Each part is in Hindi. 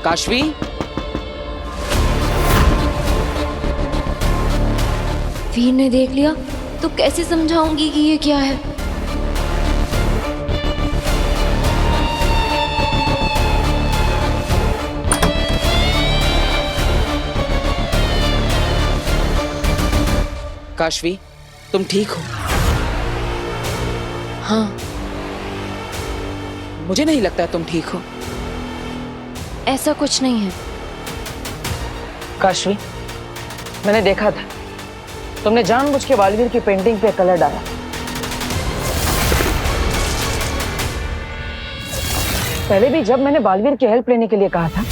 काशवी, वीर ने देख लिया तो कैसे समझाऊंगी कि ये क्या है। काशवी, तुम ठीक हो? हाँ, मुझे नहीं लगता तुम ठीक हो। ऐसा कुछ नहीं है। काशवी, मैंने देखा था तुमने जानबूझ के बालवीर की पेंटिंग पे कलर डाला। पहले भी जब मैंने बालवीर की हेल्प लेने के लिए कहा था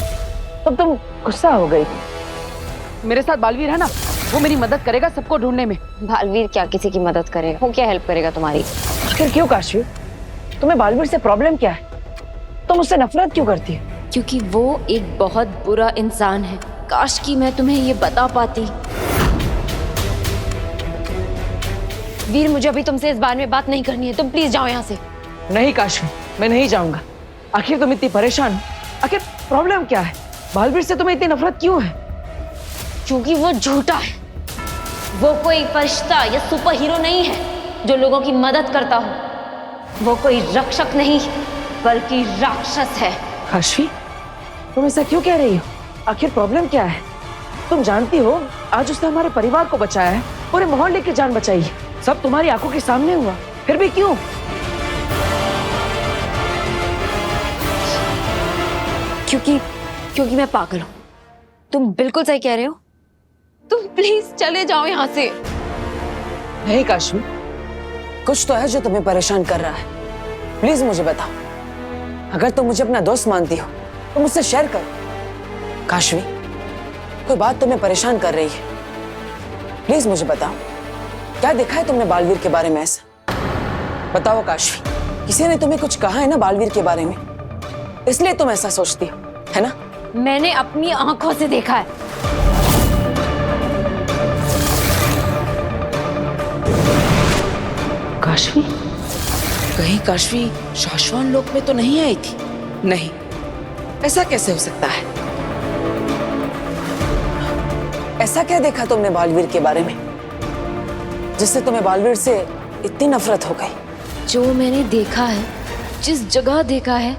तब तुम गुस्सा हो गई थी। मेरे साथ बालवीर है ना, वो मेरी मदद करेगा सबको ढूंढने में। बालवीर क्या किसी की मदद करेगा? वो क्या हेल्प करेगा तुम्हारी? आखिर क्यों काशवी, तुम्हें बालवीर से प्रॉब्लम क्या है? तुम उससे नफरत क्यों करती हो? क्योंकि वो एक बहुत बुरा इंसान है। काश कि मैं तुम्हें ये बता पाती। वीर, मुझे अभी तुमसे इस बारे में बात नहीं करनी है। तुम प्लीज जाओ यहाँ से। नहीं काशवी, मैं नहीं जाऊंगा। आखिर तुम इतनी परेशान हो, आखिर प्रॉब्लम क्या है? बालवीर से तुम्हें इतनी नफरत क्यों है? क्योंकि वो झूठा है। वो कोई फरिश्ता या सुपर हीरो नहीं है जो लोगों की मदद करता हो। वो कोई रक्षक नहीं बल्कि राक्षस है। काशवी, तुम ऐसा क्यों कह रही हो? आखिर प्रॉब्लम क्या है? तुम जानती हो आज उसने हमारे परिवार को बचाया है, पूरे मोहल्ले की जान बचाई है। सब तुम्हारी आंखों के सामने हुआ, फिर भी क्यों? क्योंकि मैं पागल हूँ। तुम बिल्कुल सही कह रहे हो। तुम प्लीज चले जाओ यहाँ से। नहीं काशवी, कुछ तो है जो तुम्हें परेशान कर रहा है। प्लीज मुझे बताओ। अगर तुम मुझे अपना दोस्त मानती हो तो मुझसे शेयर करो। काशवी, कोई बात तुम्हें परेशान कर रही है, प्लीज मुझे बताओ। क्या देखा है तुमने बालवीर के बारे में ऐसा? बताओ काशवी, किसी ने तुम्हें कुछ कहा है ना बालवीर के बारे में, इसलिए तुम ऐसा सोचती हो, है ना? मैंने अपनी आंखों से देखा है। काशवी, कहीं काशवी शाश्वत लोक में तो नहीं आई थी? नहीं, ऐसा कैसे हो सकता है? ऐसा क्या देखा तुमने बालवीर के बारे में जिससे तुम्हें बालवीर से इतनी नफरत हो गई? जो मैंने देखा है, जिस जगह देखा है,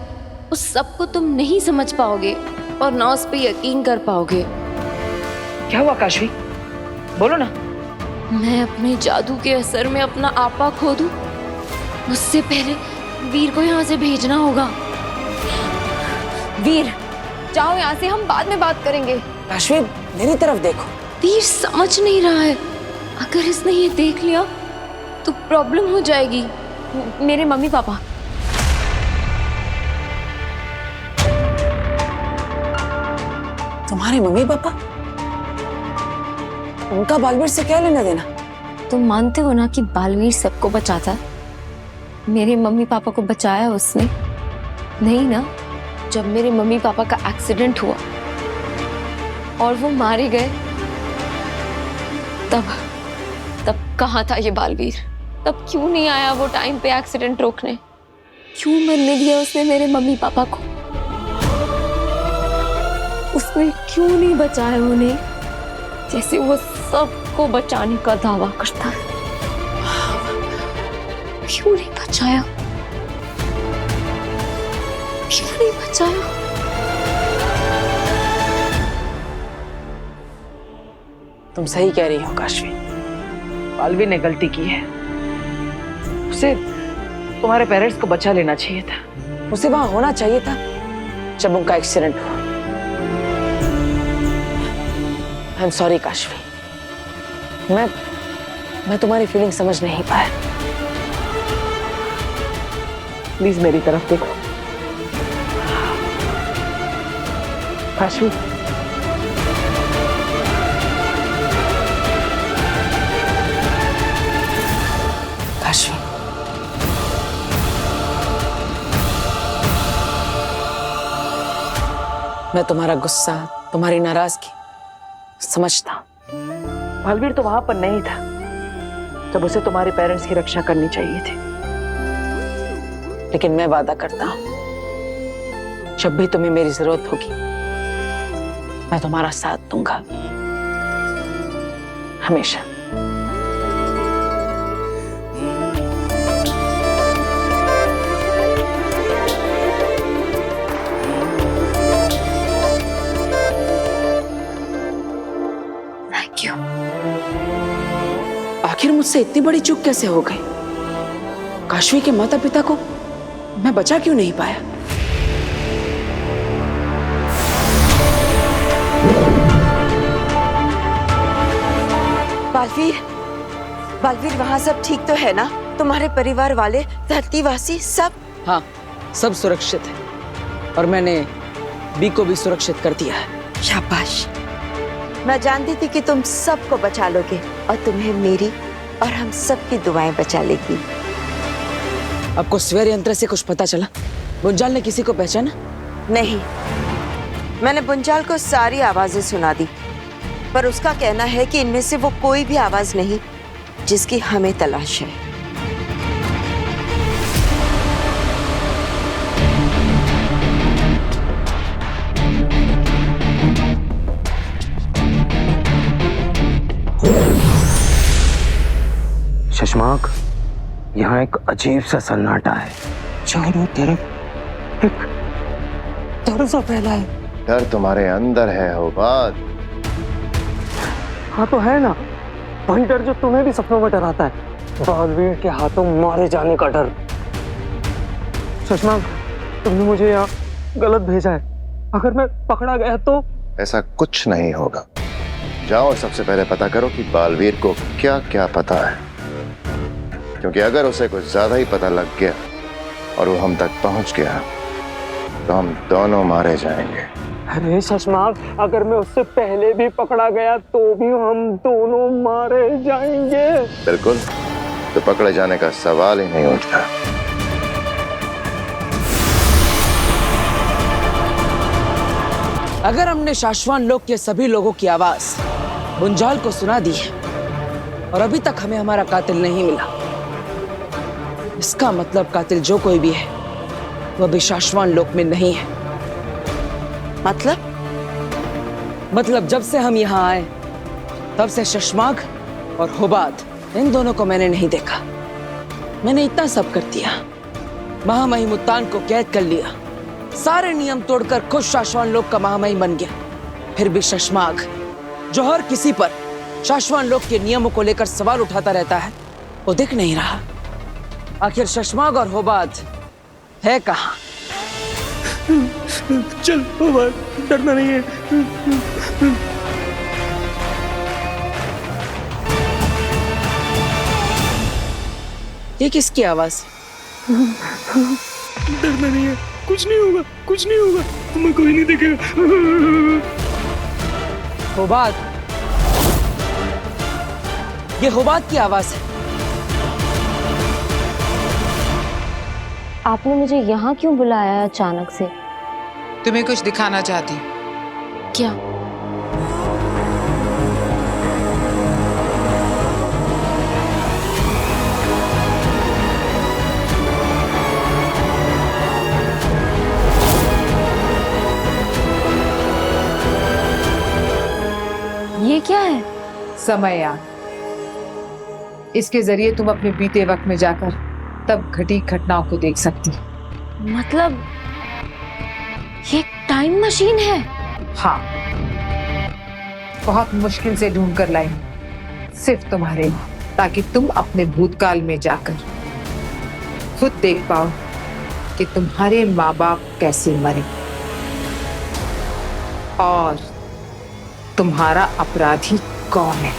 उस सब को तुम नहीं समझ पाओगे और ना उस पे यकीन कर पाओगे। क्या हुआ काशवी, बोलो ना। मैं अपने जादू के असर में अपना आपा खो दूं, उससे पहले वीर को यहाँ से भेजना होगा। वीर, जाओ यहाँ से, हम बाद में बात करेंगे। काशवी, मेरी तरफ देखो। वीर समझ नहीं रहा है। अगर इसने ये देख लिया तो प्रॉब्लम हो जाएगी। मेरे मम्मी पापा। तुम्हारे मम्मी पापा? उनका बालवीर से क्या लेना देना? तुम मानते हो ना कि बालवीर सबको बचाता? मेरे मम्मी पापा को बचाया उसने? नहीं ना। जब मेरे मम्मी पापा का एक्सीडेंट हुआ और वो मारे गए, तब कहाँ था ये बालवीर? तब क्यों नहीं आया वो टाइम पे एक्सीडेंट रोकने? क्यों मरने दिया उसने मेरे मम्मी पापा को? उसने क्यों नहीं बचाया उन्हें जैसे वो सबको बचाने का दावा करता है? क्यों नहीं बचाया? क्यों नहीं बचाया? तुम सही कह रही हो काशवी, बालवीर ने गलती की है। उसे तुम्हारे पेरेंट्स को बचा लेना चाहिए था। उसे वहां होना चाहिए था जब उनका एक्सीडेंट हुआ। आई एम सॉरी काशवी, मैं तुम्हारी फीलिंग समझ नहीं पाया। प्लीज मेरी तरफ देखो काशवी। काशवी, मैं तुम्हारा गुस्सा, तुम्हारी नाराजगी समझता हूं। बालवीर तो वहां पर नहीं था जब उसे तुम्हारे पेरेंट्स की रक्षा करनी चाहिए थी। लेकिन मैं वादा करता हूं, जब भी तुम्हें मेरी जरूरत होगी मैं तुम्हारा साथ दूंगा हमेशा। Thank you. आखिर मुझसे इतनी बड़ी चूक कैसे हो गई? काशवी के माता पिता को मैं बचा क्यों नहीं पाया? बालवीर, बालवीर वहाँ सब ठीक तो है ना? तुम्हारे परिवार वाले, धरतीवासी सब? हाँ, सब सुरक्षित है और मैंने बी को भी सुरक्षित कर दिया है। शाबाश। मैं जानती थी कि तुम सबको बचा लोगे और तुम्हें मेरी और हम सबकी दुआएं बचा लेगी। आपको स्वर यंत्र से कुछ पता चला? बुंजाल ने किसी को पहचाना? नहीं, मैंने बुंजाल को सारी आवाजें सुना दी, पर उसका कहना है कि इनमें से वो कोई भी आवाज नहीं जिसकी हमें तलाश है। शशांक, यहाँ एक अजीब सा सन्नाटा है। चारों तरफ एक डर सा फैला है। डर तुम्हारे अंदर है होबात। हाँ तो है ना, वही डर जो तुम्हें भी सपनों में डराता है। बालवीर के हाथों मारे जाने का डर। शशांक, तुमने मुझे यहाँ गलत भेजा है। अगर मैं पकड़ा गया तो? ऐसा कुछ नहीं होगा। जाओ और सबसे पहले पता करो कि बालवीर को क्या क्या पता है, क्योंकि अगर उसे कुछ ज्यादा ही पता लग गया और वो हम तक पहुंच गया तो हम दोनों मारे जाएंगे। अरे शशांक, अगर मैं उससे पहले भी पकड़ा गया तो भी हम दोनों मारे जाएंगे। बिल्कुल, तो पकड़े जाने का सवाल ही नहीं उठता। अगर हमने शाश्वान लोक के सभी लोगों की आवाज बुंजाल को सुना दी है और अभी तक हमें हमारा कातिल नहीं मिला, इसका मतलब कातिल जो कोई भी है वह भी शाश्वान लोक में नहीं है। मतलब जब से हम यहाँ आए तब से शशांक और होबात, इन दोनों को मैंने नहीं देखा। मैंने इतना सब कर दिया, महामहिमुत्तान को कैद कर लिया, सारे नियम तोड़कर खुद शाश्वान लोक का महामहिम बन गया। फिर भी शशांक, जो हर किसी पर शाश्वान लोक के नियमों को लेकर सवाल उठाता रहता है, वो दिख नहीं रहा। आखिर शशांक और होबात है कहाँ? चल होबात, डरना नहीं है। ये किसकी आवाज? डरना नहीं है, कुछ नहीं होगा, कुछ नहीं होगा, तुम्हें कोई नहीं देखेगा। होबात, ये होबात की आवाज है। आपने मुझे यहाँ क्यों बुलाया है अचानक से? तुम्हें कुछ दिखाना चाहती। क्या? ये क्या है? समययान। इसके जरिए तुम अपने बीते वक्त में जाकर तब घटी घटनाओं को देख सकती। मतलब ये एक टाइम मशीन है? हाँ, बहुत मुश्किल से ढूंढ कर लाई, सिर्फ तुम्हारे लिए, ताकि तुम अपने भूतकाल में जाकर खुद देख पाओ कि तुम्हारे माँ बाप कैसे मरे और तुम्हारा अपराधी कौन है।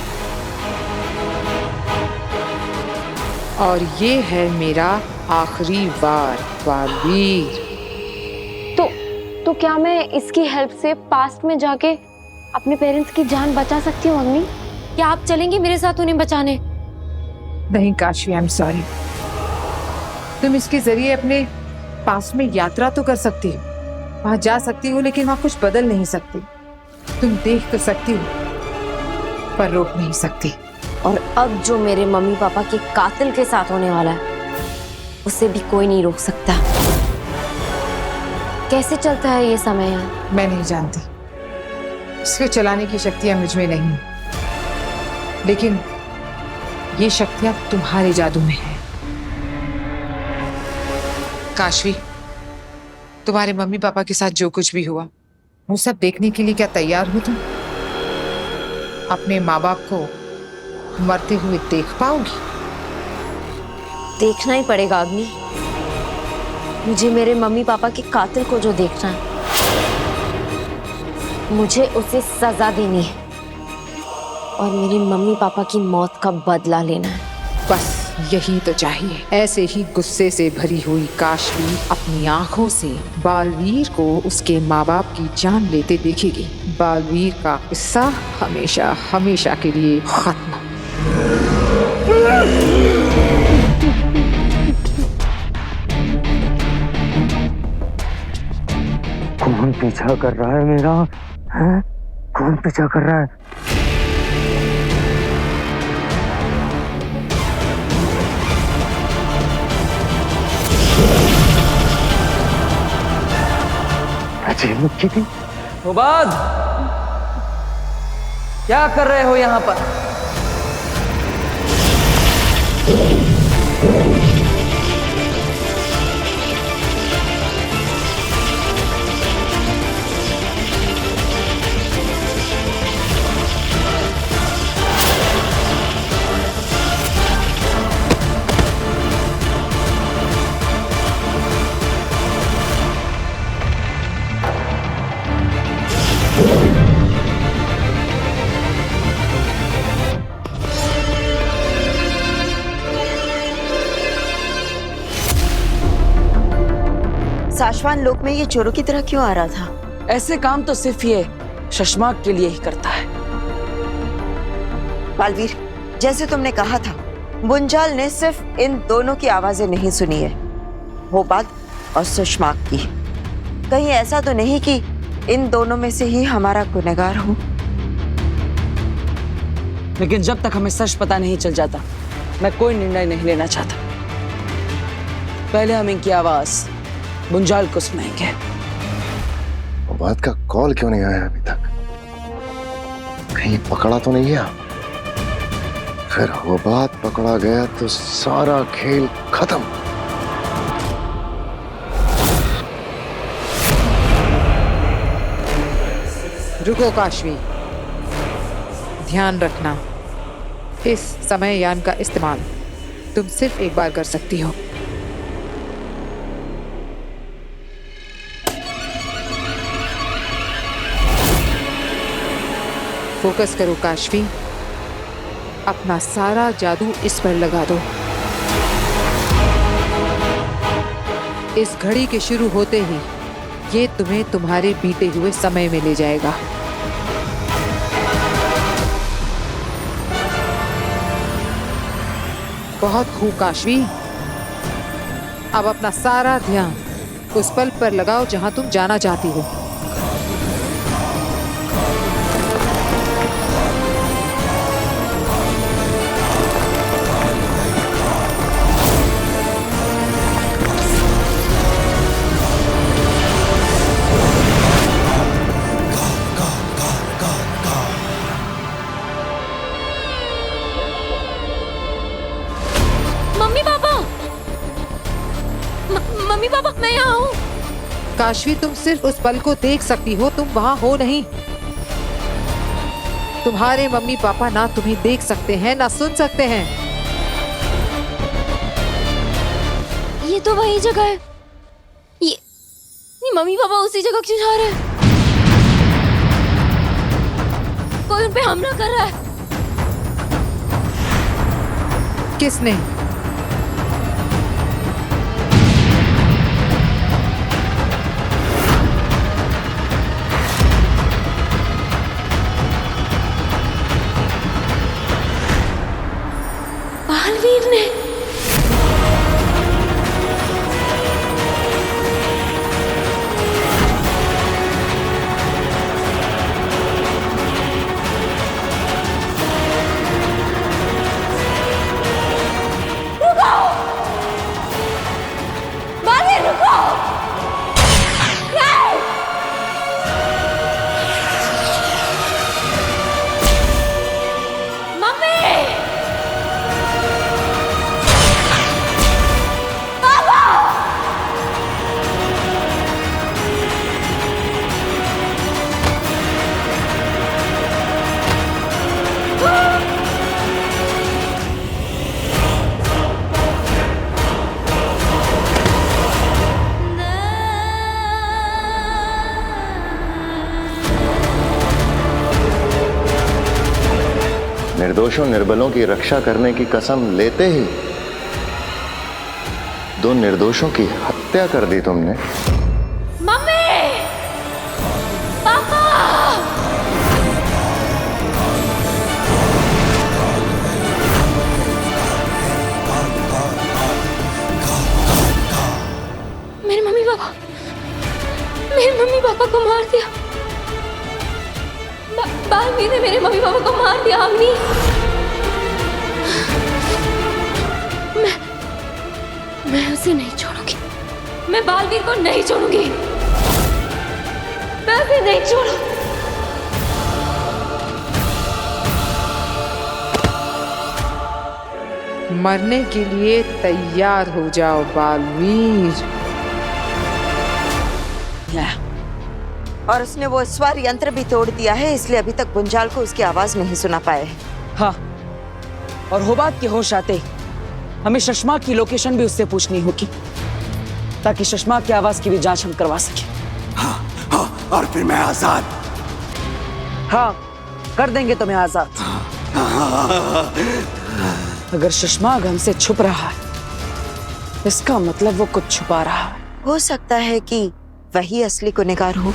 और ये है मेरा आखिरी वार, बालवीर। तो क्या मैं इसकी हेल्प से पास्ट में जाके अपने पेरेंट्स की जान बचा सकती हूँ अग्नि? क्या आप चलेंगे मेरे साथ उन्हें बचाने? नहीं काशवी, आई एम सॉरी। तुम इसके जरिए अपने पास्ट में यात्रा तो कर सकती हो, वहां जा सकती हो, लेकिन वहां कुछ बदल नहीं सकती। तुम देख तो सकती हो पर रोक नहीं सकती। और अब जो मेरे मम्मी पापा के कातिल के साथ होने वाला है, उसे भी कोई नहीं रोक सकता। कैसे चलता है ये समय यहाँ? मैं नहीं जानती, इसको चलाने की शक्तियां मुझ में नहीं, लेकिन ये शक्तियां तुम्हारे जादू में है। काशवी, तुम्हारे मम्मी पापा के साथ जो कुछ भी हुआ वो सब देखने के लिए क्या तैयार हो तुम? अपने माँ बाप को मरते हुए देख पाओगी? देखना ही पड़ेगा अग्नि। मुझे मेरे मम्मी पापा के कातिल को जो देखना है, मुझे उसे सजा देनी है और मेरे मम्मी पापा की मौत का बदला लेना है। बस यही तो चाहिए। ऐसे ही गुस्से से भरी हुई काशवी अपनी आंखों से बालवीर को उसके माँ बाप की जान लेते देखेगी। बालवीर का किस्सा हमेशा हमेशा के लिए खत्म। कौन पीछा कर रहा है मेरा? हैं? कौन पीछा कर रहा है? अजय मुक्की थी। हुबाद, क्या कर रहे हो यहाँ पर? साशवान लोक में ये चोरों की तरह क्यों आ रहा था? ऐसे काम तो सिर्फ ये शशमाक के लिए ही करता है। बालवीर, जैसे तुमने कहा था, बुंजाल ने सिर्फ इन दोनों की आवाजें नहीं सुनी है, होबाद और सुषमाक की। कहीं ऐसा तो नहीं कि इन दोनों में से ही हमारा गुनहगार हो? लेकिन जब तक हमें सच पता नहीं चल जाता, मैं कोई निर्णय नहीं लेना चाहता। पहले हम इनकी आवाज बुंजाल को सुनाएंगे। बात का कॉल क्यों नहीं आया अभी तक? कहीं पकड़ा तो नहीं गया? फिर वो बात पकड़ा गया तो सारा खेल खत्म। रुको काशवी, ध्यान रखना, इस समय यान का इस्तेमाल तुम सिर्फ एक बार कर सकती हो। फोकस करो काशवी, अपना सारा जादू इस पर लगा दो। इस घड़ी के शुरू होते ही ये तुम्हें तुम्हारे बीते हुए समय में ले जाएगा। बहुत खूब काशवी, अब अपना सारा ध्यान उस पल पर लगाओ जहां तुम जाना चाहती हो। मम्मी पापा, मैं यहाँ हूँ। काशवी, तुम सिर्फ उस पल को देख सकती हो, तुम वहां हो नहीं। तुम्हारे मम्मी पापा ना तुम्हें देख सकते हैं ना सुन सकते हैं। ये तो वही जगह है। ये मम्मी पापा उसी जगह क्यों जा रहे हैं? कोई उन पे हमला कर रहा है। किसने? बालवीर ने। निर्दोषों निर्बलों की रक्षा करने की कसम लेते ही 2 निर्दोषों की हत्या कर दी तुमने। मम्मी, पापा, मेरे मम्मी पापा को मार दिया। बालवीर ने मेरे मम्मी पापा को मार दिया। अग्नि, मैं उसे नहीं छोड़ूंगी। मैं बालवीर को नहीं छोड़ूंगी। मैं उसे नहीं छोड़ू। मरने के लिए तैयार हो जाओ बालवीर। और उसने वो स्वर यंत्र भी तोड़ दिया है, इसलिए अभी तक गुंजाल को उसकी आवाज नहीं सुना पाए। हाँ, और होबात के होश आते ही हमें शशमा की लोकेशन भी उससे पूछनी होगी, ताकि शशमा की आवाज की भी जांच हम करवा सके। हाँ, और फिर मैं आजाद। हाँ, कर देंगे तुम्हें आजाद। अगर शशमाग हमसे छुप रहा है, इसका मतलब वो कुछ छुपा रहा है। हो सकता है कि वही असली गुनहगार हो,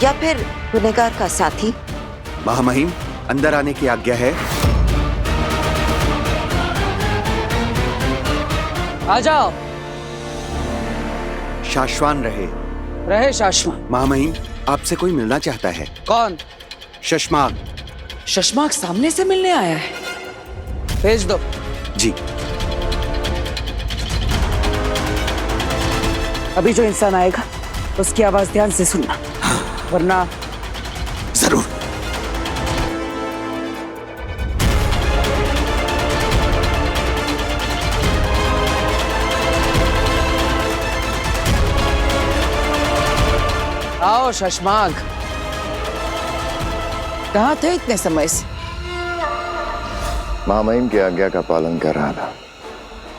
या फिर गुनहगार का साथी। महामहिम, अंदर आने की आज्ञा है। आ जाओ। शाश्वान रहे शाश्वान। महामहिम, आपसे कोई मिलना चाहता है। कौन? शशमाग। शशमाग सामने से मिलने आया है? भेज दो। जी। अभी जो इंसान आएगा उसकी आवाज ध्यान से सुनना, वरना। जरूर। आओ शशमाग, कहाँ थे इतने समय से? महामहिम की आज्ञा का पालन कर रहा था।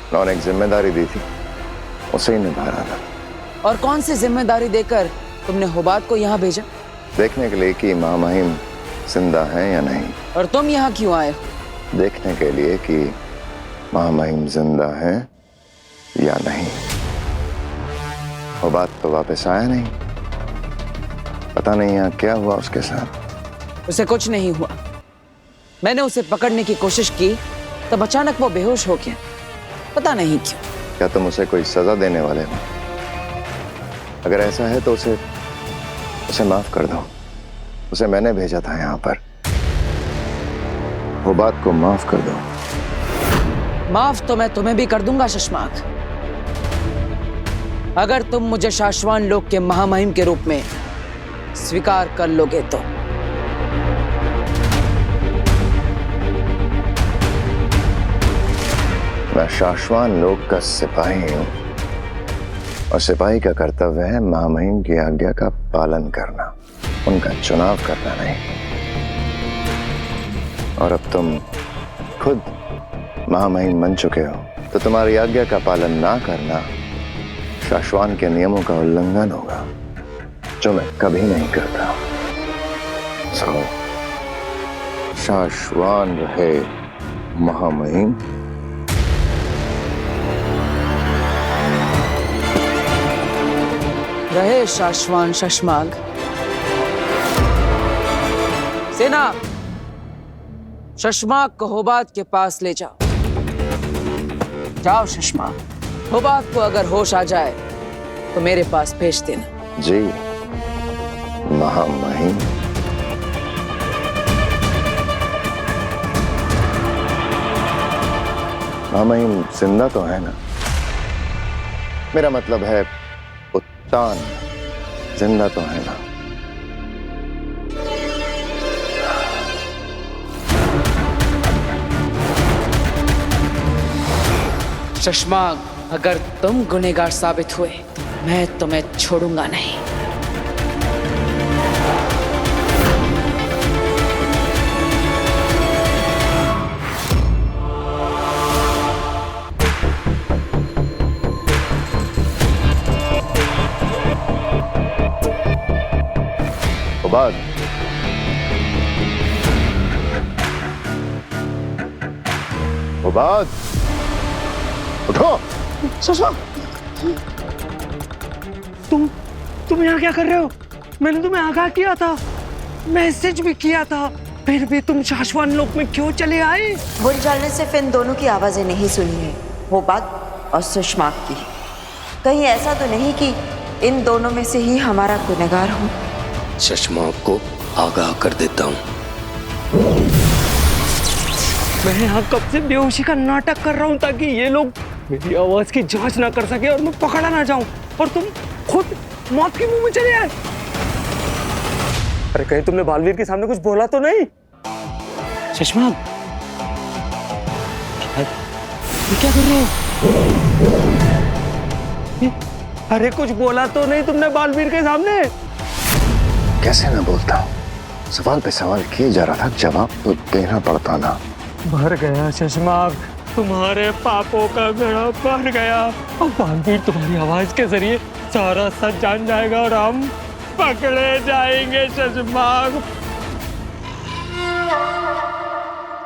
उन्होंने एक जिम्मेदारी दी थी, उसे ही निभा रहा था। और कौन सी जिम्मेदारी देकर तुमने होबात को यहाँ भेजा? देखने के लिए कि महामहिम जिंदा हैं या नहीं। और तुम यहाँ क्यों आए? देखने के लिए कि महामहिम जिंदा हैं या नहीं। होबात तो वापस आया नहीं, पता नहीं यहाँ क्या हुआ उसके साथ। उसे कुछ नहीं हुआ। मैंने उसे पकड़ने की कोशिश की, तब अचानक वो बेहोश हो गया, पता नहीं क्यों। क्या तुम उसे कोई सजा देने वाले हो? अगर ऐसा है तो उसे माफ कर दो। उसे मैंने भेजा था यहाँ पर। वो बात को माफ कर दो। माफ तो मैं तुम्हें भी कर दूंगा शशमाग, अगर तुम मुझे शाश्वान लोक के महामहिम के रूप में स्वीकार कर लोगे तो। मैं शाश्वान लोक का सिपाही हूं, और सिपाही का कर्तव्य है महामहिम की आज्ञा का पालन करना, उनका चुनाव करना नहीं। और अब तुम खुद महामहिम बन चुके हो, तो तुम्हारी आज्ञा का पालन ना करना शाश्वान के नियमों का उल्लंघन होगा, जो मैं कभी नहीं करता। सो शाश्वान रहे महामहिम। रहे शाश्वान शशमाग। सेना, शशमाग को होबात के पास ले जाओ। जाओ शशमाग, होबात को अगर होश आ जाए तो मेरे पास भेज देना। जी महामहिम। महामहिम जिंदा तो है ना? मेरा मतलब है उत्तान जिंदा तो है ना? शशमाग, अगर तुम गुनहगार साबित हुए तो मैं तुम्हें छोड़ूंगा नहीं। होबाद, उठो। शशांक, तुम यहाँ क्या कर रहे हो? मैंने तुम्हें आगाह किया था, मैसेज भी किया था, फिर भी तुम शाश्वत लोक में क्यों चले आए? बुंजाल ने सिर्फ इन दोनों की आवाजें नहीं सुनी है, होबाद और सुषमाक की। कहीं ऐसा तो नहीं कि इन दोनों में से ही हमारा गुनहगार हो? शशमाक को आगाह कर देता हूँ। मैं यहाँ कब से बेहोशी का नाटक कर रहा हूँ ताकि ये लोग मेरी आवाज की जांच ना कर सके और मैं पकड़ा ना जाऊं, और तुम खुद मौत के मुंह में चले आए। अरे कहीं तुमने बालवीर के सामने कुछ बोला तो नहीं? शशमाक, ये क्या कर रहे हो? अरे कुछ बोला तो नहीं तुमने बालवीर के सामने? कैसे ना बोलता हूँ, सवाल पे सवाल किए जा रहा था, जवाब तो देना पड़ता ना। भर गया शशमाक, तुम्हारे पापों का घड़ा भर गया। अब बालवीर तुम्हारी आवाज के जरिए सारा सच जान जाएगा और हम पकड़े जाएंगे शशमाक।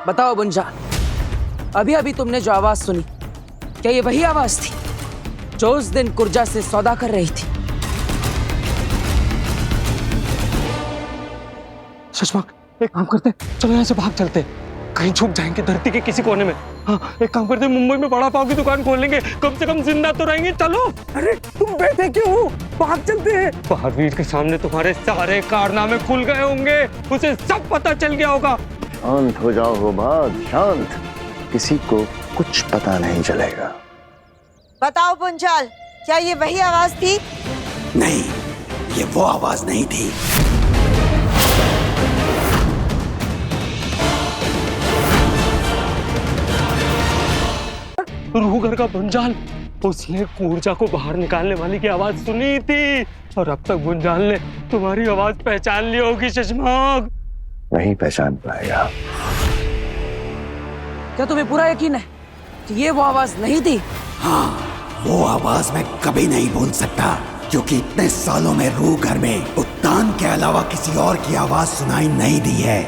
बताओ बुंजाल, अभी अभी तुमने जो आवाज सुनी, क्या ये वही आवाज थी जो उस दिन कुर्जा से सौदा कर रही थी? शशमाक, एक काम करते, चलो यहाँ से भाग चलते, कहीं छुप जाएंगे धरती के किसी कोने में। हाँ, एक काम करते, मुंबई में बड़ा पाव की दुकान खोल लेंगे, कम से कम जिंदा तो रहेंगे। चलो। अरे तुम बैठे क्यों हो? भाग चलते हैं। बालवीर के सामने तुम्हारे सारे कारनामे खुल गए होंगे, उसे सब पता चल गया होगा। शांत हो जाओ होबाद, शांत, किसी को कुछ पता नहीं चलेगा। बताओ बुंजाल, क्या ये वही आवाज थी? नहीं, ये वो आवाज नहीं थी। रूहगर का बुंजाल, उसने ऊर्जा को बाहर निकालने वाली की आवाज सुनी थी, और अब तक बुंजाल ने तुम्हारी आवाज पहचान ली होगी शशमाक। नहीं पहचान पाएगा। क्या तुम्हें पूरा यकीन है कि ये वो आवाज नहीं थी? हाँ, वो आवाज मैं कभी नहीं भूल सकता, क्योंकि इतने सालों में रूह घर में उत्तान के अलावा किसी और की आवाज सुनाई नहीं दी है।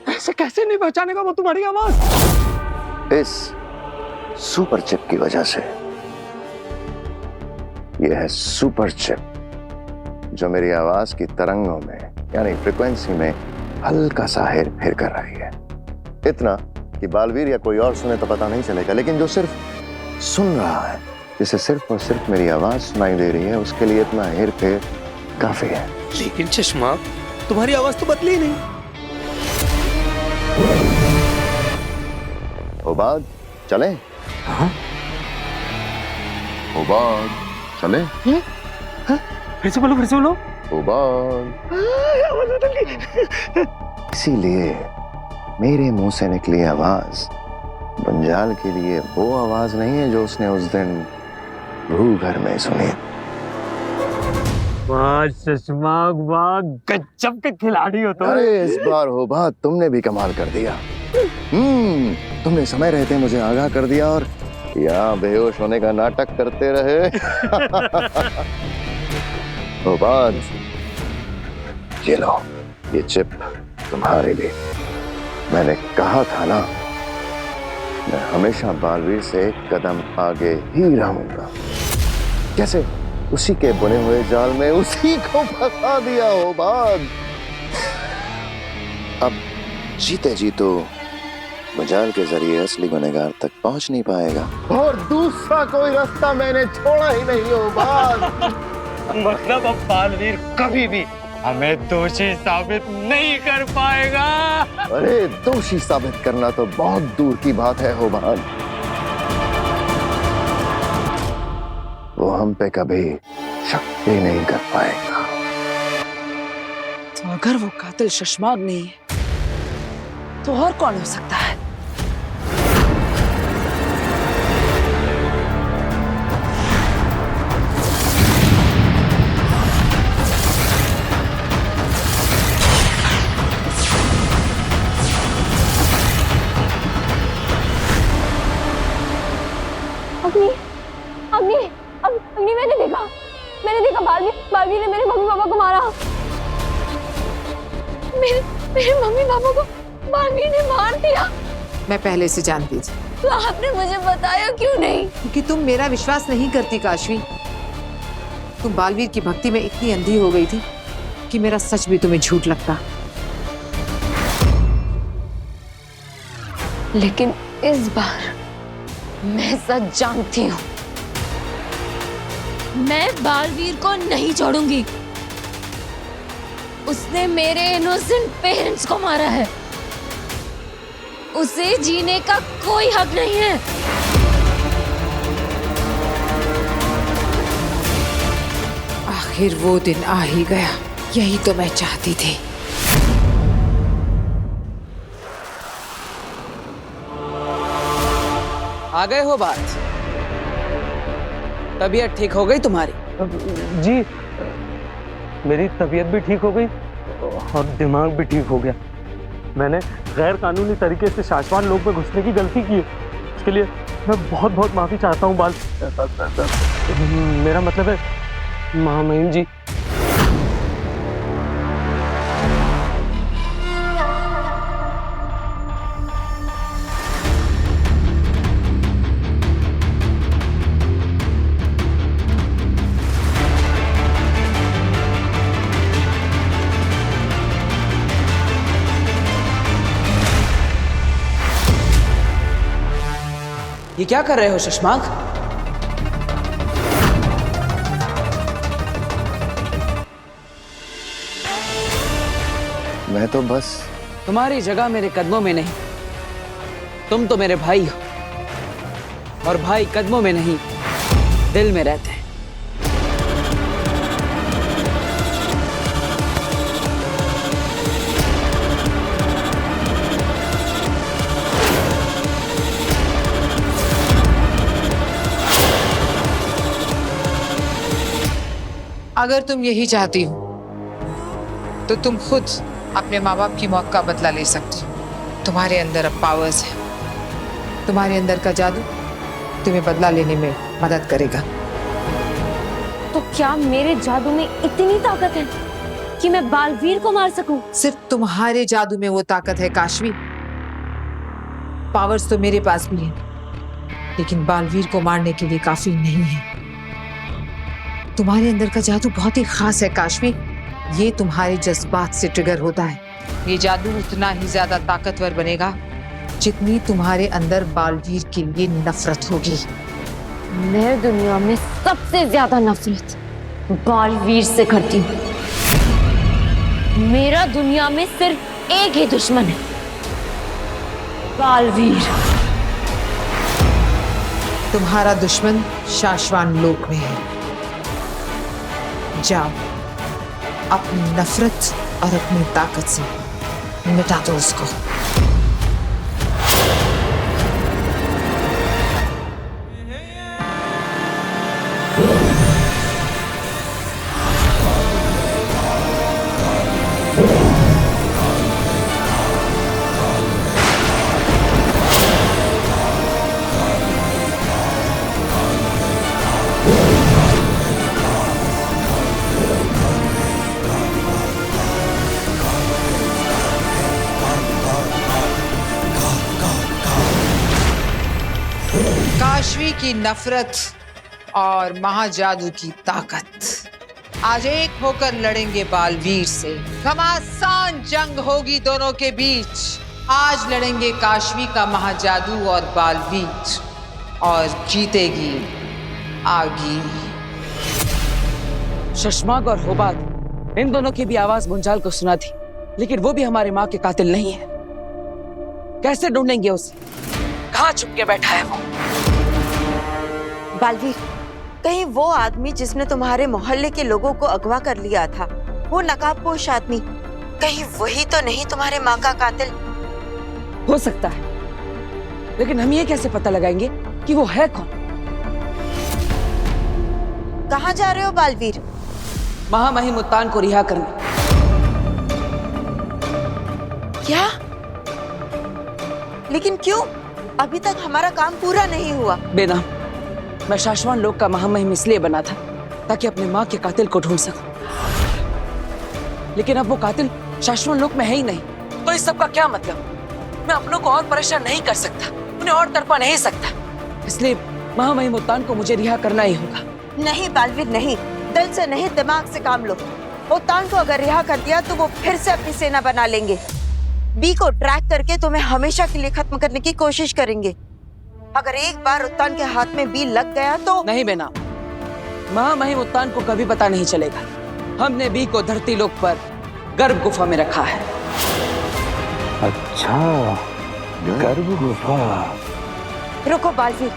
ऐसे कैसे नहीं पहचानेगा वो तुम्हारी आवाज? इस सुपर चिप की वजह से। यह है सुपर चिप जो मेरी आवाज की तरंगों में, यानी फ्रीक्वेंसी में हल्का सा हेर फेर कर रही है। इतना कि बालवीर या कोई और सुने तो पता नहीं चलेगा, लेकिन जो सिर्फ सुन रहा है, जिसे सिर्फ और सिर्फ मेरी आवाज सुनाई दे रही है, उसके लिए इतना हेर फेर काफी है। लेकिन शशमाक, तुम्हारी आवाज तो बदली नहीं। होबाद, चले? हाँ? होबाद, चले? फिर से बोलो, फिर से बोलो। होबाद। इसीलिए मेरे मुंह से निकली आवाज बुंजाल के लिए वो आवाज नहीं है जो उसने उस दिन रूह घर में सुनी। वाह शशमाक, वाह, गजब के खिलाड़ी हो तुम। अरे इस बार होबाद तुमने भी कमाल कर दिया। तुमने समय रहते मुझे आगाह कर दिया और यहाँ बेहोश होने का नाटक करते रहे। होबाद, ये लो, ये चिप तुम्हारे लिए। मैंने कहा था ना, मैं हमेशा बालवीर से एक कदम आगे ही रहूंगा। कैसे उसी के बुने हुए जाल में उसी को फंसा दिया होबाद। अब जीते जी तो बुंजाल के जरिए असली गुनहगार तक पहुंच नहीं पाएगा, और दूसरा कोई रास्ता मैंने छोड़ा ही नहीं होबाद। मतलब अब बालवीर कभी भी हमें दोषी साबित नहीं कर पाएगा। अरे दोषी साबित करना तो बहुत दूर की बात है होबाद। वो हम पे कभी शक भी नहीं कर पाएगा। तो अगर वो कातिल शशमाक नहीं है, तो और कौन हो सकता है? अग्नि, मैंने देखा बालवीर ने मेरे मम्मी पापा को मारा। मेरे मम्मी पापा को बालवीर ने मार दिया। मैं पहले से जानती थी। तो आपने मुझे बताया क्यों नहीं? क्योंकि तुम मेरा विश्वास नहीं करती काशवी। तुम बालवीर की भक्ति में इतनी अंधी हो गई थी कि मेरा सच भी तुम्हें झूठ लगता। लेकिन इस बार मैं सच जानती हूँ। मैं बालवीर को नहीं छोड़ूंगी। उसने मेरे इनोसेंट पेरेंट्स को मारा है। उसे जीने का कोई हक नहीं है। आखिर वो दिन आ ही गया। यही तो मैं चाहती थी। आ गए हो बात? तबीयत ठीक हो गई तुम्हारी? जी, मेरी तबीयत भी ठीक हो गई और दिमाग भी ठीक हो गया। मैंने गैर कानूनी तरीके से शाश्वान लोक में घुसने की गलती की है। उसके लिए मैं बहुत बहुत माफी चाहता हूँ बाल। मेरा मतलब है महामहिम जी। ये क्या कर रहे हो शशमाक? मैं तो बस तुम्हारी जगह मेरे कदमों में नहीं। तुम तो मेरे भाई हो और भाई कदमों में नहीं, दिल में रहते हैं। अगर तुम यही चाहती हो तो तुम खुद अपने माँ बाप की मौत का बदला ले सकती हो। तुम्हारे अंदर अब पावर्स है। तुम्हारे अंदर का जादू तुम्हें बदला लेने में मदद करेगा। तो क्या मेरे जादू में इतनी ताकत है कि मैं बालवीर को मार सकूं? सिर्फ तुम्हारे जादू में वो ताकत है काशवी। पावर्स तो मेरे पास भी है, लेकिन बालवीर को मारने के लिए काफी नहीं है। तुम्हारे अंदर का जादू बहुत ही खास है काशवी। ये तुम्हारे जज्बात से ट्रिगर होता है। ये जादू उतना ही ज्यादा ताकतवर बनेगा जितनी तुम्हारे अंदर बालवीर के लिए नफरत होगी। मैं दुनिया में सबसे ज्यादा नफरत बालवीर से करती हूँ। मेरा दुनिया में सिर्फ एक ही दुश्मन है, बालवीर। तुम्हारा दुश्मन शाश्वान लोक में है। जाओ, अपनी नफरत और अपनी ताकत से मिटा दो उसको। काशवी की नफरत और महाजादू की ताकत आज एक होकर लड़ेंगे बालवीर से। घमासान जंग होगी दोनों के बीच। आज लड़ेंगे काशवी का महाजादू और बालवीर, और जीतेगी आगी। शशमाक और होबात, इन दोनों की भी आवाज मुंजाल को सुना थी, लेकिन वो भी हमारी माँ के कातिल नहीं है। कैसे ढूंढेंगे उसे? कहाँ छुप के बैठा है वो? बालवीर, कहीं वो आदमी जिसने तुम्हारे मोहल्ले के लोगों को अगवा कर लिया था, वो नकाबपोश आदमी, कहीं वही तो नहीं तुम्हारे माँ का कातिल? हो सकता है, लेकिन हम ये कैसे पता लगाएंगे कि वो है कौन? कहाँ जा रहे हो बालवीर? महामहिम उत्तान को रिहा करने। क्या? लेकिन क्यों? अभी तक हमारा काम पूरा नहीं हुआ। बेना, मैं शाश्वान लोक का महामहिम इसलिए बना था ताकि अपने माँ के कातिल को ढूंढ सकूं। लेकिन अब वो कातिल शाश्वान लोक में है ही नहीं, तो इस सब का क्या मतलब? मैं अपनों को और परेशान नहीं कर सकता, उन्हें और तड़पा नहीं सकता। इसलिए महामहिम उत्तान को मुझे रिहा करना ही होगा। नहीं बालवीर नहीं, दिल से नहीं दिमाग से काम लो। उत्तान को अगर रिहा कर दिया तो वो फिर से अपनी सेना बना लेंगे। बी को ट्रैक करके तुम्हें हमेशा के लिए खत्म करने की कोशिश करेंगे। अगर एक बार उत्तान के हाथ में बी लग गया तो नहीं बेना, महामहिम उत्तान को कभी पता नहीं चलेगा। हमने बी को धरती लोक पर गर्भ गुफा में रखा है। अच्छा, गर्भ गुफा। रुको बालवीर,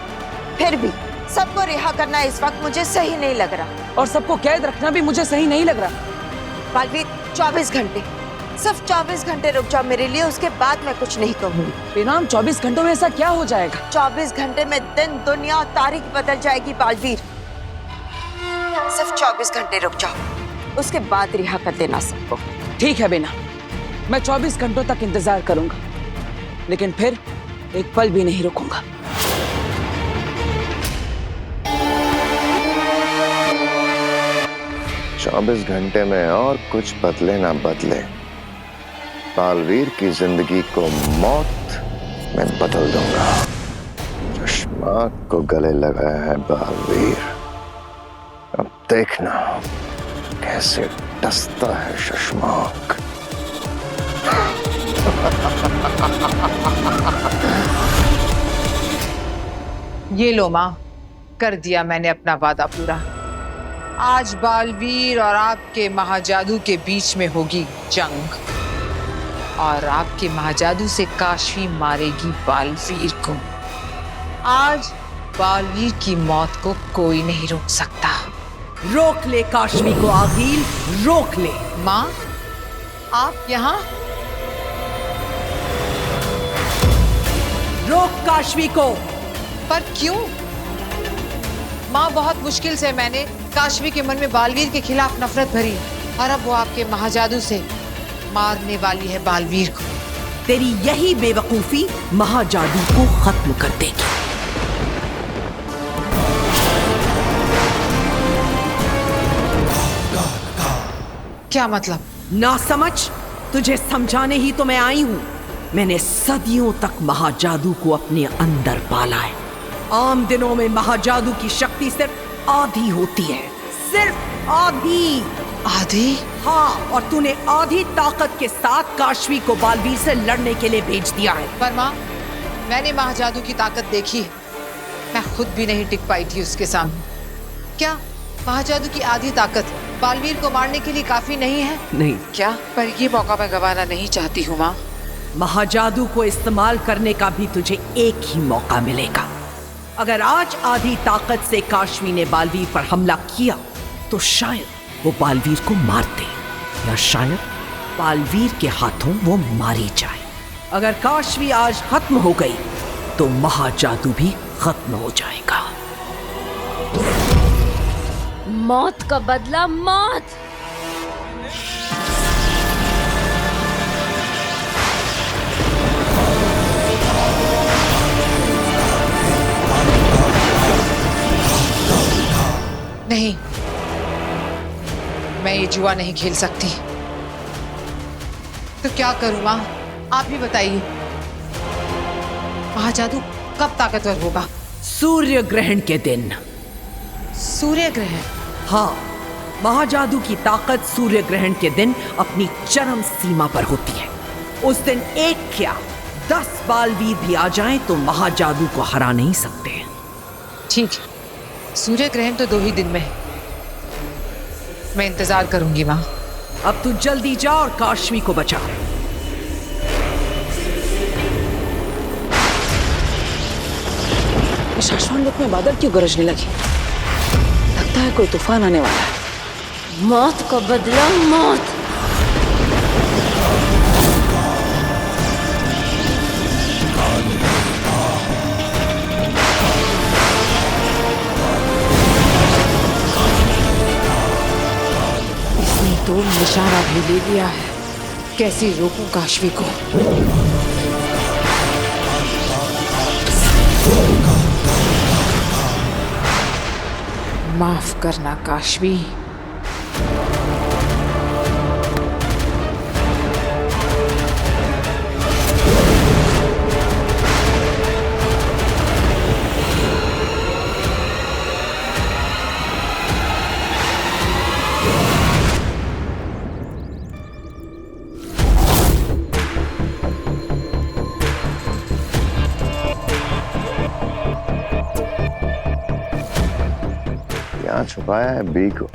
फिर भी सबको रिहा करना इस वक्त मुझे सही नहीं लग रहा। और सबको कैद रखना भी मुझे सही नहीं लग रहा। बालवीर 24 घंटे, सिर्फ 24 घंटे रुक जाओ मेरे लिए, उसके बाद मैं कुछ नहीं कहूंगी। बेनाम 24 घंटों में ऐसा क्या हो जाएगा? 24 घंटे में दिन दुनिया और तारीख बदल जाएगी बालवीर। सिर्फ 24 घंटे रुक जाओ, उसके बाद रिहा कर देना सबको। ठीक है बेना, मैं 24 घंटों तक इंतजार करूंगा, लेकिन फिर एक पल भी नहीं रुकूंगा। चौबीस घंटे में और कुछ बदले ना बदले, बालवीर की जिंदगी को मौत में बदल दूंगा। शशमाक को गले लगाया है बालवीर, अब देखना कैसे डसता है शशमाक। ये लो माँ, कर दिया मैंने अपना वादा पूरा। आज बालवीर और आपके महाजादू के बीच में होगी जंग, और आपके महाजादू से काशी मारेगी बालवीर को। आज बालवीर की मौत को कोई नहीं रोक सकता। रोक ले काशवी को आगिल, रोक ले। माँ, आप यहाँ? रोक काशवी को। पर क्यों? माँ, बहुत मुश्किल से मैंने काशवी के मन में बालवीर के खिलाफ नफरत भरी, और अब वो आपके महाजादू से मारने वाली है बालवीर को। तेरी यही बेवकूफी महाजादू को खत्म कर देगी। क्या मतलब? ना समझ, तुझे समझाने ही तो मैं आई हूँ। मैंने सदियों तक महाजादू को अपने अंदर पाला है। आम दिनों में महाजादू की शक्ति सिर्फ आधी होती है, सिर्फ आधी। आधी? हाँ, और तूने आधी ताकत के साथ काशवी को बालवीर से लड़ने के लिए भेज दिया है। पर माँ, मैंने महाजादू की ताकत देखी है, मैं खुद भी नहीं टिक पाई थी उसके सामने। क्या महाजादू की आधी ताकत बालवीर को मारने के लिए काफी नहीं है? नहीं। क्या? पर ये मौका मैं गंवाना नहीं चाहती हूँ माँ। महाजादू को इस्तेमाल करने का भी तुझे एक ही मौका मिलेगा। अगर आज आधी ताकत से काशवी ने बालवीर पर हमला किया तो शायद वो बालवीर को मार दे, या शायद बालवीर के हाथों वो मारी जाए। अगर काशवी आज खत्म हो गई तो महाजादू भी खत्म हो जाएगा। मौत का बदला मौत। नहीं, मैं ये जुआ नहीं खेल सकती। तो क्या करूं माँ, आप ही बताइए। महाजादू कब ताकतवर होगा? सूर्य ग्रहण के दिन। सूर्य ग्रहण? हाँ, महाजादू की ताकत सूर्य ग्रहण के दिन अपनी चरम सीमा पर होती है। उस दिन एक क्या 10 बालवीर भी आ जाएं तो महाजादू को हरा नहीं सकते। ठीक है, सूर्य ग्रहण तो 2 ही दिन में है। मैं इंतजार करूंगी माँ। अब तू जल्दी जा और काशवी को बचा। शाश्वत लोक में बादल क्यों गरजने लगी? लगता है कोई तूफान आने वाला है। मौत का बदला मौत। इसने तो निशाना भी ले लिया है। कैसे रोकूं काशवी को? माफ करना काशवी। यहाँ छुपाया है बी को।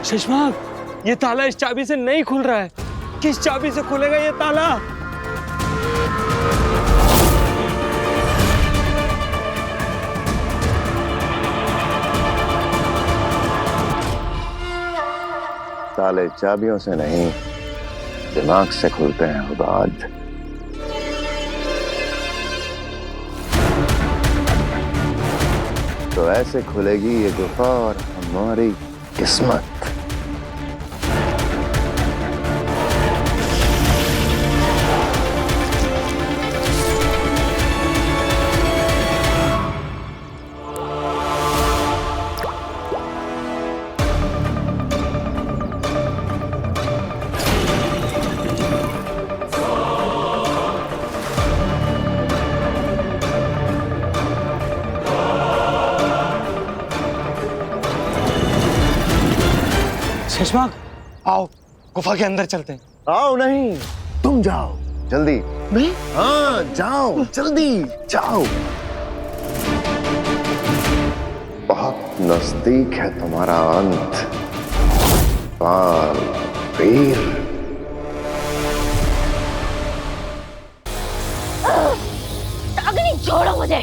शशांक, ये ताला इस चाबी से नहीं खुल रहा है। किस चाबी से खुलेगा ये ताला? ताले चाबियों से नहीं, दिमाग से खुलते हैं उबाद। तो ऐसे खुलेगी ये गुफा और हमारी किस्मत। शशांक, आओ गुफा के अंदर चलते हैं। आओ नहीं, तुम जाओ जल्दी। मैं? हाँ जाओ जल्दी जाओ। बहुत नजदीक है तुम्हारा अंत बालवीर। अग्नि छोड़ो मुझे,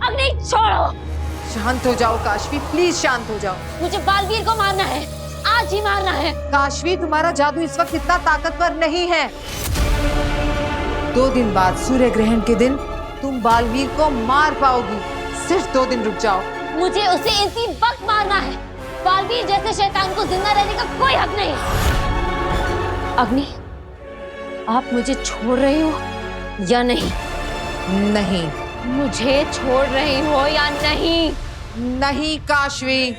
अग्नि छोड़ो। शांत हो जाओ काशवी, प्लीज शांत हो जाओ। मुझे बालवीर को मारना है, आज ही मारना है। काशवी, तुम्हारा जादू इस वक्त इतना ताकतवर नहीं है। 2 दिन बाद सूर्य ग्रहण के दिन तुम बालवीर को मार पाओगी। सिर्फ 2 दिन रुक जाओ। मुझे उसे इसी वक्त मारना है। बालवीर जैसे शैतान को जिंदा रहने का कोई हक नहीं। अग्नि, आप मुझे छोड़ रहे हो या नहीं? नहीं। मुझे छोड़ रही हो या नहीं? नहीं काशवी।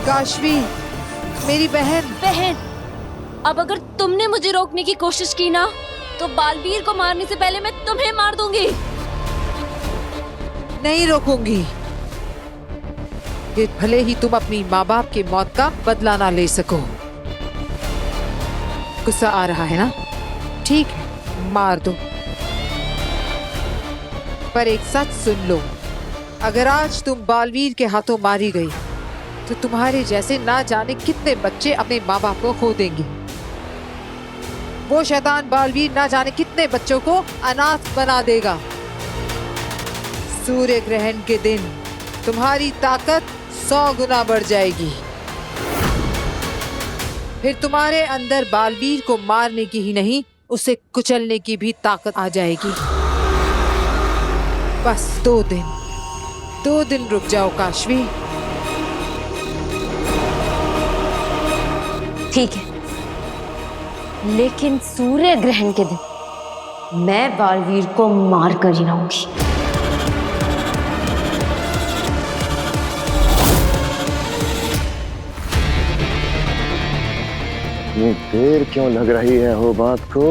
काशवी, मेरी बहन। अब अगर तुमने मुझे रोकने की कोशिश की ना, तो बालवीर को मारने से पहले मैं तुम्हें मार दूंगी। नहीं रोकूंगी। ये भले ही तुम अपनी माँ बाप की मौत का बदला ना ले सको। गुस्सा आ रहा है ना? ठीक है, मार दो। पर एक सच सुन लो, अगर आज तुम बालवीर के हाथों मारी गई तो तुम्हारे जैसे ना जाने कितने बच्चे अपने माँ बाप को खो देंगे। वो शैतान बालवीर ना जाने कितने बच्चों को अनाथ बना देगा। सूर्य ग्रहण के दिन तुम्हारी ताकत 100 गुना बढ़ जाएगी। फिर तुम्हारे अंदर बालवीर को मारने की ही नहीं, उसे कुचलने की भी ताकत आ जाएगी। बस 2 दिन रुक जाओ काशवी। ठीक है, लेकिन सूर्य ग्रहण के दिन मैं बालवीर को मार कर ही रहूंगी। इतनी देर क्यों लग रही है हो बात को?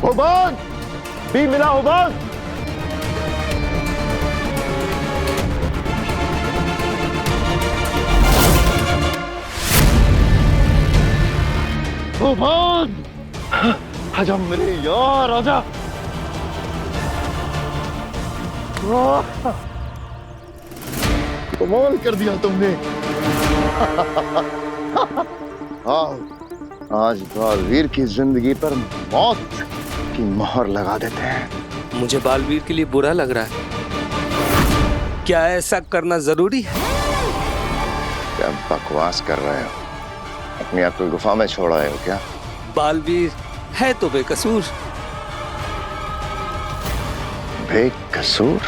हो बात भी मिला हो बात। आजा मेरे यार, आजा। कमाल कर दिया तुमने। आओ, आज बालवीर की जिंदगी पर मौत की मोहर लगा देते हैं। मुझे बालवीर के लिए बुरा लग रहा है। क्या ऐसा करना जरूरी है? क्या बकवास कर रहे हो? अपनी अक्ल गुफा में छोड़ आए हो क्या? बालवीर है तो बेकसूर। बेकसूर?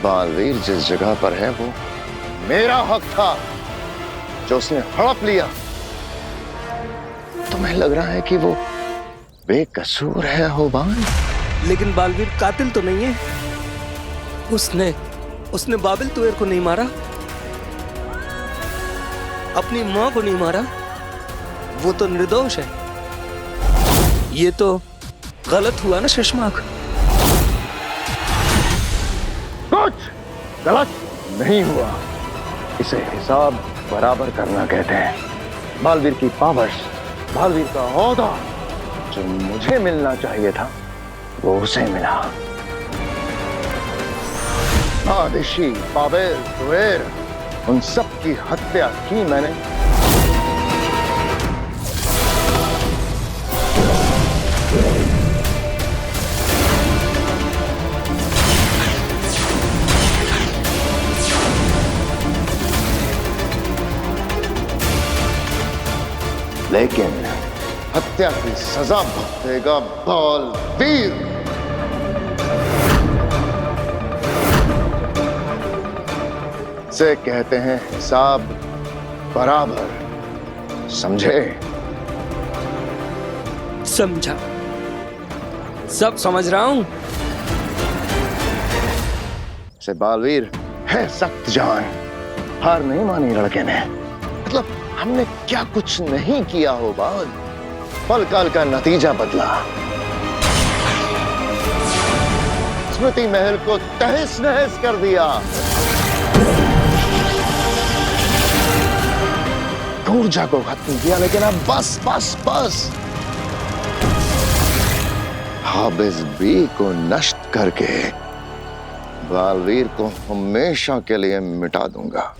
बालवीर जिस जगह पर है वो मेरा हक था जो उसने हड़प लिया। तुम्हें लग रहा है कि वो बेकसूर है होबान? लेकिन बालवीर कातिल तो नहीं है। उसने बाबिल तुएर को नहीं मारा, अपनी मां को नहीं मारा। वो तो निर्दोष है। ये तो गलत हुआ ना शशमाक? कुछ गलत नहीं हुआ। इसे हिसाब बराबर करना कहते हैं। बालवीर की पावर्स, बालवीर का ओहदा जो मुझे मिलना चाहिए था वो उसे मिला। आदिशी, बाबेल, तुएर, उन सब की हत्या की मैंने। लेकिन हत्या की सजा भुगतेगा बालवीर। से कहते हैं हिसाब बराबर, समझे? समझा, सब समझ रहा हूं। से बालवीर है सख्त जान, हार नहीं मानी लड़के ने। मतलब हमने क्या कुछ नहीं किया हो बाल, पल काल का नतीजा बदला। स्मृति महल को तहस नहस कर दिया। ऊर्जा को खत्म किया, लेकिन अब बस बस बस। हाबिज बी को नष्ट करके बालवीर को हमेशा के लिए मिटा दूंगा।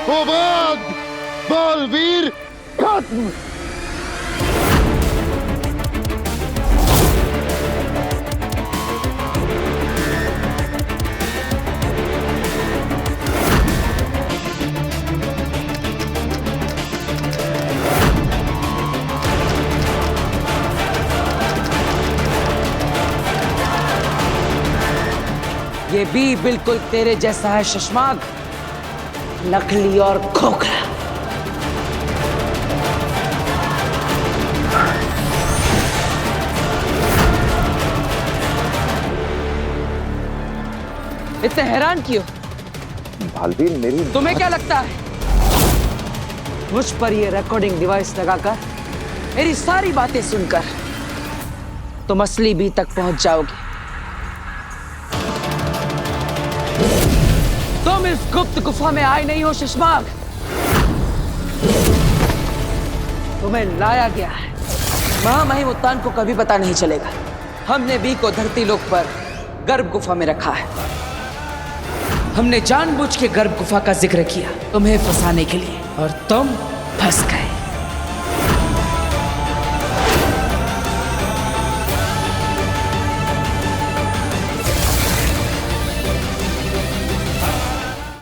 होबाद, बालवीर खत्म। ये भी बिल्कुल तेरे जैसा है शशमाक, नकली और खोखला। इतने हैरान क्यों? बालवीर मेरी, तुम्हें क्या लगता है मुझ पर ये रिकॉर्डिंग डिवाइस लगाकर मेरी सारी बातें सुनकर तुम असली बी तक पहुंच जाओगे? तुम इस गुप्त गुफा में आए नहीं हो शशमाक, तुम्हें लाया गया है। महामहिमुत्तान को कभी पता नहीं चलेगा। हमने बी को धरती लोक पर गर्भ गुफा में रखा है। हमने जानबूझ के गर्भ गुफा का जिक्र किया तुम्हें फंसाने के लिए, और तुम फंस गए।